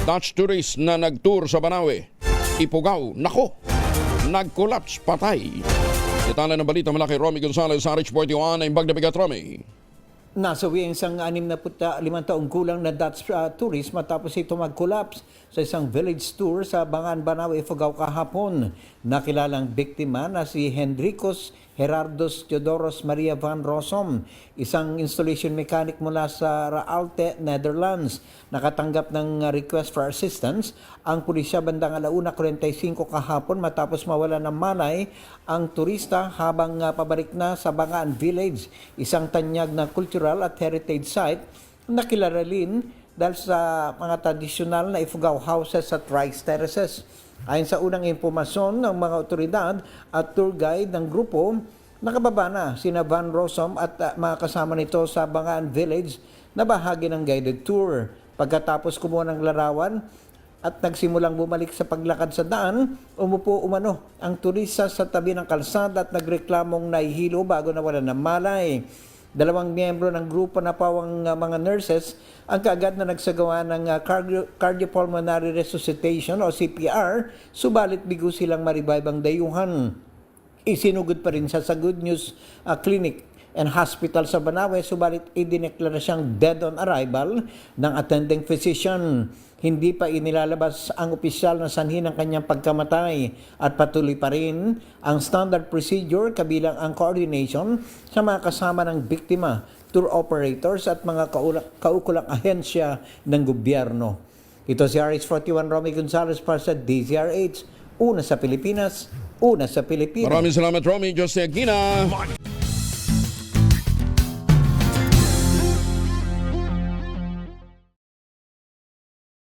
Dutch tourist na nagtour sa Banawe. Ipugaw, nako, nag-collapse, patay. Detalye ng balita mula kay Romy Gonzalez sa RH41 na imbag na bigat, Romy. Nasawi ang isang 65 taong gulang na Dutch tourist matapos ito mag-collapse sa isang village tour sa Bangan, Banawe, Ifugao kahapon. Nakilalang biktima na si Hendricus Gerardus Theodoros Maria van Rossum, isang installation mechanic mula sa Raalte, Netherlands. Nakatanggap ng request for assistance ang pulisya bandang 1:45 kahapon matapos mawala ng malay ang turista habang pabalik na sa Bangan Village, isang tanyag na cultural at heritage site na kilala rin dahil sa mga tradisyonal na Ifugao houses at rice terraces. Ayon sa unang impormasyon ng mga otoridad at tour guide ng grupo, nakababa na sina Van Rossum at mga kasama nito sa Bangan Village na bahagi ng guided tour. Pagkatapos kumuha ng larawan at nagsimulang bumalik sa paglakad sa daan, umupo umano ang turista sa tabi ng kalsada at nagreklamong nahihilo bago nawalan ng malay. 2 miyembro ng grupo na pawang mga nurses ang kaagad na nagsagawa ng cardiopulmonary resuscitation o CPR, subalit bigo silang ma-revive ang dayuhan. Isinugod pa rin siya sa Good News Clinic and Hospital sa Banawe, subalit idineklara siyang dead on arrival ng attending physician. Hindi pa inilalabas ang opisyal na sanhi ng kanyang pagkamatay at patuloy pa rin ang standard procedure kabilang ang coordination sa mga kasama ng biktima, tour operators at mga kaukulang ahensya ng gobyerno. Ito si RH41 Romy Gonzalez para sa DZRH. Una sa Pilipinas, una sa Pilipinas. Maraming salamat, Romy. Jose Aguina.